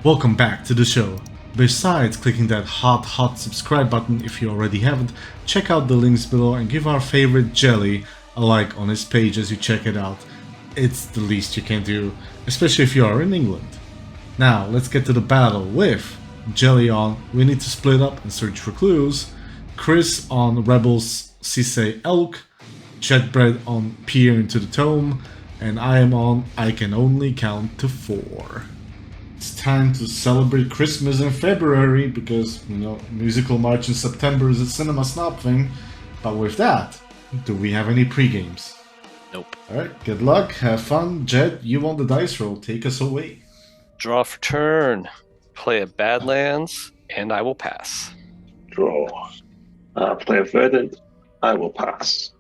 Welcome back to the show. Besides clicking that hot subscribe button if you already haven't, check out the links below and give our favorite Jelly a like on his page as you check it out. It's the least you can do, especially if you are in England. Now let's get to the battle with Jelly on We Need to Split Up and Search for Clues, Chris on Rebels Sisay Elk, Jetbread on Peer into the Tome, and I am on I Can Only Count to 4. It's time to celebrate Christmas in February because, Musical March in September is a cinema snob thing. But with that, do we have any pre-games? Nope. Alright, good luck, have fun. Jed, you on the dice roll, take us away. Draw for turn. Play a Badlands, and I will pass. Draw. Play a Verdant. I will pass.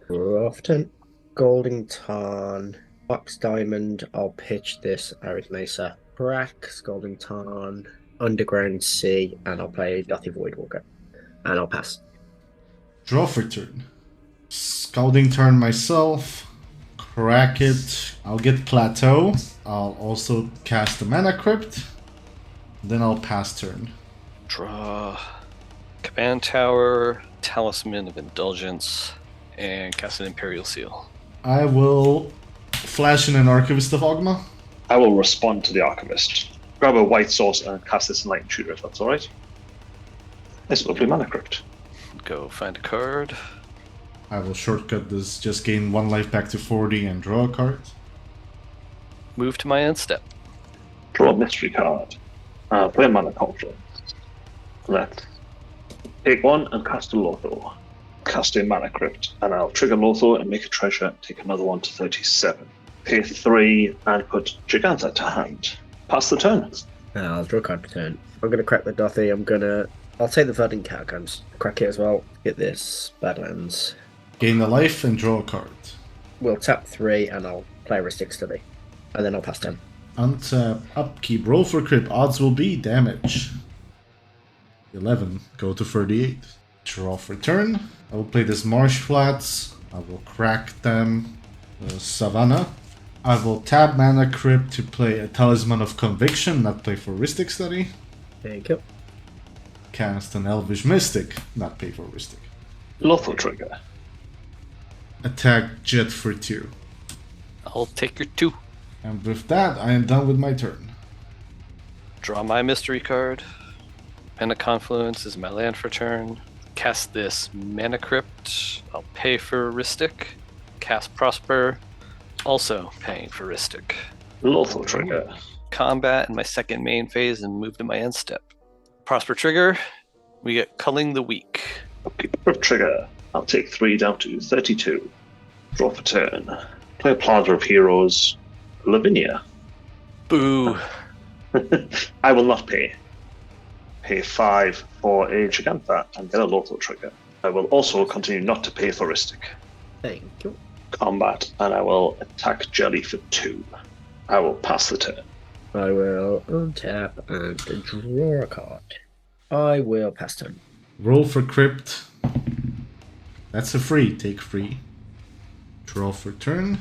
Grafton, Golden Tarn, Box Diamond. I'll pitch this Arid Mesa. Crack, Scalding Tarn, Underground Sea, and I'll play Dothy Voidwalker. And I'll pass. Draw for turn. Scalding Tarn myself. Crack it. I'll get Plateau. I'll also cast the Mana Crypt. Then I'll pass turn. Draw. Command Tower, Talisman of Indulgence, and cast an Imperial Seal. I will flash in an Archivist of Ogma. I will respond to the Archivist. Grab a white source and cast this Enlightened Tutor if that's alright. Nice lovely Mana Crypt. Go find a card. I will shortcut this, just gain 1 life back to 40 and draw a card. Move to my end step. Draw a mystery card. Play a Mana Confluence. Let's take 1 and cast a Lotho. Cast a Mana Crypt, and I'll trigger Lotho and make a treasure and take another one to 37. Pay 3 and put Giganta to hand. Pass the turn. I'll draw a card per turn. I'm going to crack the Dothy. I'll take the Verdant Catacombs. Crack it as well. Get this Badlands. Gain a life and draw a card. We'll tap 3 and I'll play a Ristic Study. And then I'll pass turn. Untap, upkeep, roll for crit. Odds will be damage. 11, go to 38. Draw for turn. I will play this Marsh Flats. I will crack them. Savannah. I will tap Mana Crypt to play a Talisman of Conviction, not play for Ristic Study. Thank you. Cast an Elvish Mystic, not pay for Ristic. Lotho trigger. Attack Jet for 2. I'll take your 2. And with that, I am done with my turn. Draw my mystery card. Mana Confluence is my land for turn. Cast this Mana Crypt. I'll pay for Ristic. Cast Prosper. Also paying for Ristic. Lotho trigger. Combat in my second main phase and move to my end step. Prosper trigger. We get Culling the Weak. Upkeep Crypt trigger. I'll take 3 down to 32. Draw for turn. Play a Planter of Heroes. Lavinia. Boo. I will not pay. Pay 5 for a Giganta and get a Lotho trigger. I will also continue not to pay for Ristic. Thank you. Combat, and I will attack Jelly for 2. I will pass the turn. I will untap and draw a card. I will pass turn. Roll for Crypt. That's a free, take 3. Draw for turn.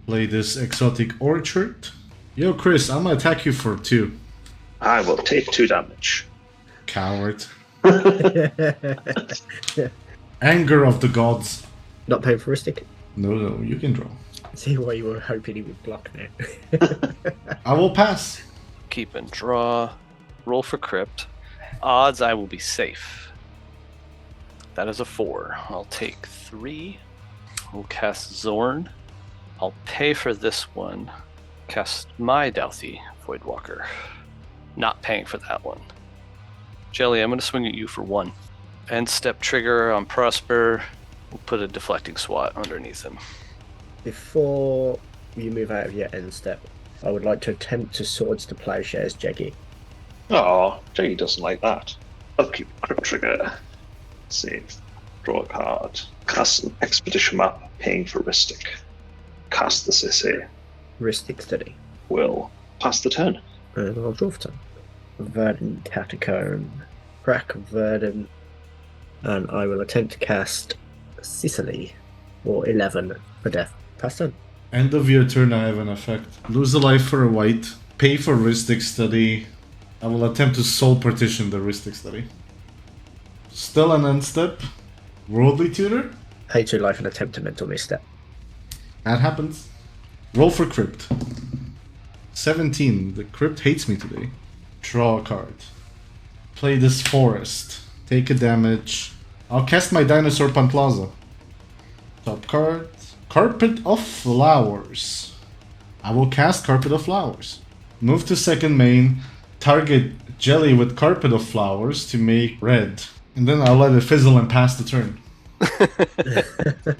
Play this Exotic Orchard. Yo, Chris, I'm gonna attack you for 2. I will take 2 damage. Coward. Anger of the Gods. Not paying for Ristic? No, you can draw. See why you were hoping he would block now. I will pass. Keep and draw. Roll for Crypt. Odds I will be safe. That is a 4. I'll take 3. We'll cast Zorn. I'll pay for this one. Cast my Douthie Voidwalker. Not paying for that one. Jelly, I'm going to swing at you for 1. End step trigger on Prosper. We'll put a deflecting swat underneath him. Before you move out of your end step, I would like to attempt to Swords to Plowshares Jeggy. Oh, Jay doesn't like that. Upkeep Crypt trigger. Save. Draw a card. Cast an Expedition map, paying for Ristic. Cast the Sisay. Ristic Study. Will pass the turn. And I'll draw for turn. Verdant Catacomb. Crack Verdant. And I will attempt to cast Sicily for 11 for death. Pass turn. End of your turn, I have an effect. Lose a life for a white. Pay for Ristic Study. I will attempt to soul partition the Ristic Study. Still an end step. Worldly Tutor? Pay 2 life and attempt a mental misstep. That happens. Roll for Crypt. 17. The Crypt hates me today. Draw a card. Play this Forest. Take a damage. I'll cast my Dinosaur Pantlaza. Top card. Carpet of Flowers. I will cast Carpet of Flowers. Move to second main. Target Jelly with Carpet of Flowers to make red. And then I'll let it fizzle and pass the turn.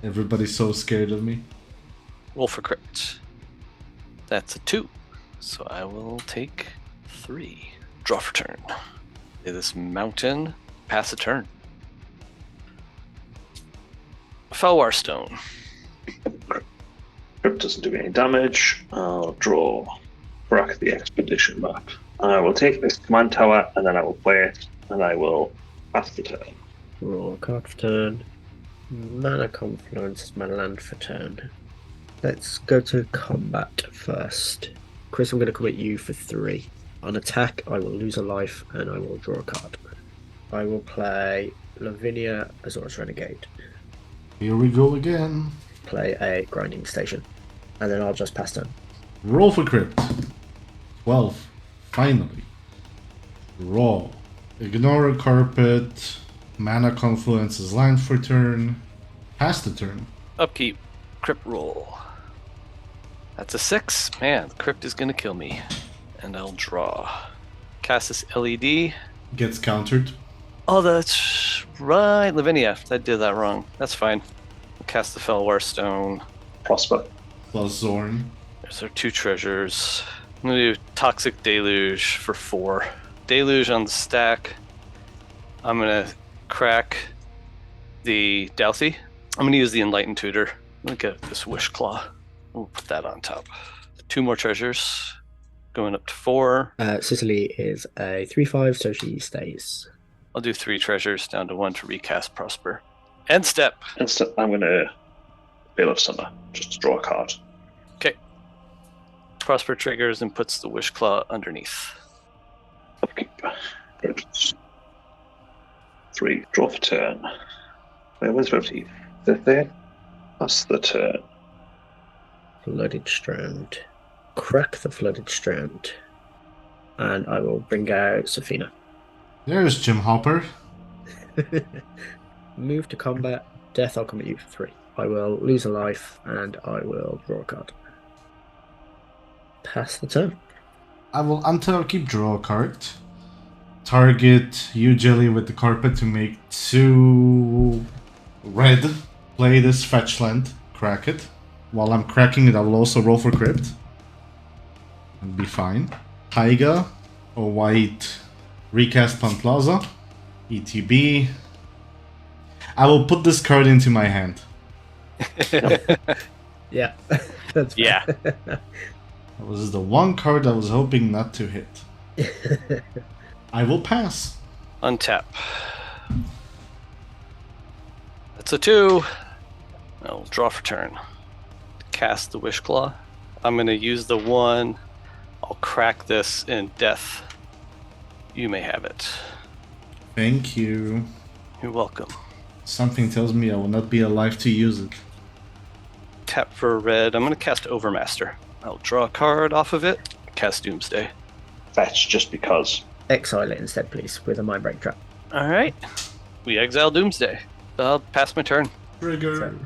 Everybody's so scared of me. Roll for crypt. That's a 2. So I will take 3. Draw for turn. Play this mountain. Pass a turn. Felwar Stone. Crypt doesn't do any damage. I'll draw Brack the Expedition map. And I will take this command tower and then I will play it and I will pass the turn. Draw a card for turn. Mana Confluence is my land for turn. Let's go to combat first. Chris, I'm going to commit you for 3. On attack, I will lose a life and I will draw a card. I will play Lavinia Azorus Renegade. Here we go again. Play a Grinding Station. And then I'll just pass turn. Roll for Crypt. 12. Finally. Draw. Ignore a carpet. Mana Confluence is land for turn. Pass the turn. Upkeep. Crypt roll. That's a 6. Man, the crypt is gonna kill me. And I'll draw. Cast this LED. Gets countered. Oh, that's right. Lavinia. I did that wrong. That's fine. Cast the Felwar Stone. Prosper. Plus Zorn. There's our 2 treasures. I'm gonna do Toxic Deluge for 4. Deluge on the stack. I'm gonna crack the Douthie. I'm gonna use the Enlightened Tutor. Let me get this Wish Claw. We'll put that on top. 2 more treasures. Going up to 4. Sicily is a 3/5, so she stays. I'll do 3 treasures down to 1 to recast Prosper. End step. Instead, I'm going to Veil of Summer just to draw a card. Okay. Prosper triggers and puts the Wish Claw underneath. Upkeep. 3. Draw for turn. Wait, where's 50? Fifth there? That's the turn. Flooded Strand. Crack the Flooded Strand. And I will bring out Safina. There's Jim Hopper. Move to combat. Death, I'll come at you for 3. I will lose a life and I will draw a card. Pass the turn. I will keep draw a card. Target you Jelly with the carpet to make 2 red. Play this fetch land. Crack it. While I'm cracking it, I will also roll for Crypt. And be fine. Taiga, a white recast Pantlaza. ETB. I will put this card into my hand. Yeah. That's Yeah. That was the one card I was hoping not to hit. I will pass. Untap. That's a 2. I'll draw for turn. Cast the Wish Claw. I'm going to use the 1. I'll crack this in death. You may have it. Thank you. You're welcome. Something tells me I will not be alive to use it. Tap for a red. I'm going to cast Overmaster. I'll draw a card off of it. Cast Doomsday. Fetch just because. Exile it instead, please, with a Mindbreak Trap. Alright. We exile Doomsday. I'll pass my turn. Trigger. So,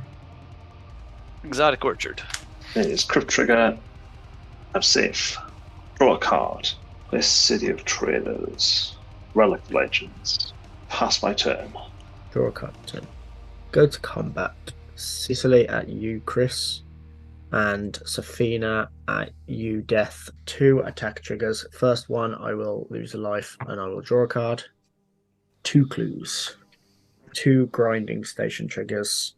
Exotic Orchard. It is Crypt Trigger. I'm safe. Draw a card. This City of Traders. Relic Legends. Pass my turn. draw a card. Turn. Go to combat. Sicily at you, Chris. And Safina at you, Death. 2 attack triggers. First one, I will lose a life and I will draw a card. 2 clues. 2 grinding station triggers.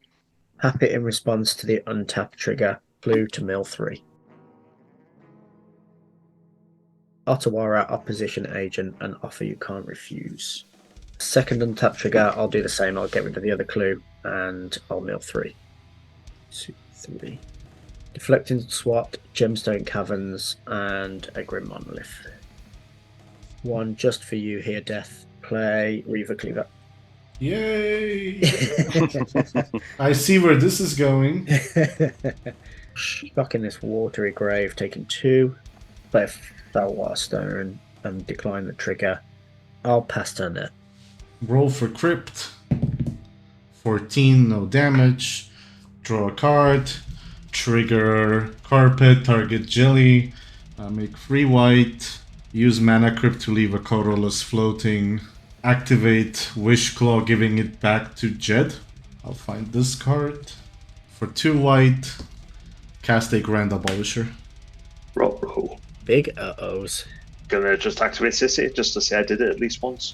Happy in response to the untap trigger. Blue to mill 3. Ottawara, opposition agent, and offer you can't refuse. Second untap trigger, I'll do the same. I'll get rid of the other clue and I'll mill 3. 2, 3. Deflecting SWAT, Gemstone Caverns, and a Grim Monolith. 1 just for you here, Death. Play Reaver Cleaver. Yay! I see where this is going. Stuck in this watery grave, taking 2. Play a Felwar Stone and decline the trigger. I'll pass turn there. Roll for Crypt. 14, no damage. Draw a card. Trigger Carpet, target Jelly. Make 3 white. Use Mana Crypt to leave a colorless floating. Activate Wish Claw, giving it back to Jed. I'll find this card. For 2 white. Cast a Grand Abolisher. Roll. Big uh-ohs. Gonna just activate Sisay just to say I did it at least once.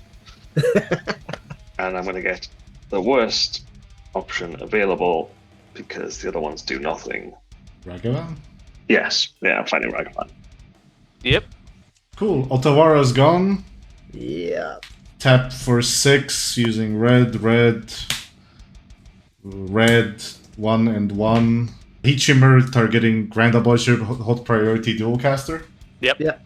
And I'm gonna get the worst option available because the other ones do nothing. Ragavan? Yes, yeah, I'm finding Ragavan. Yep. Cool. Otawara's gone. Yeah. Tap for 6 using red, 1 and 1. Heat Shimmer targeting Grand Abolisher, hot priority dual caster. Yep. Yeah.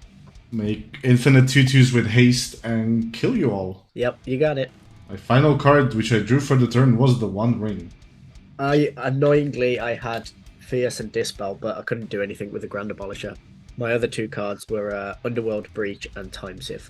Make infinite 2/2s with haste and kill you all. Yep, you got it. My final card, which I drew for the turn, was the One Ring. Annoyingly, I had Fierce and Dispel, but I couldn't do anything with the Grand Abolisher. My other 2 cards were Underworld Breach and Time Sieve.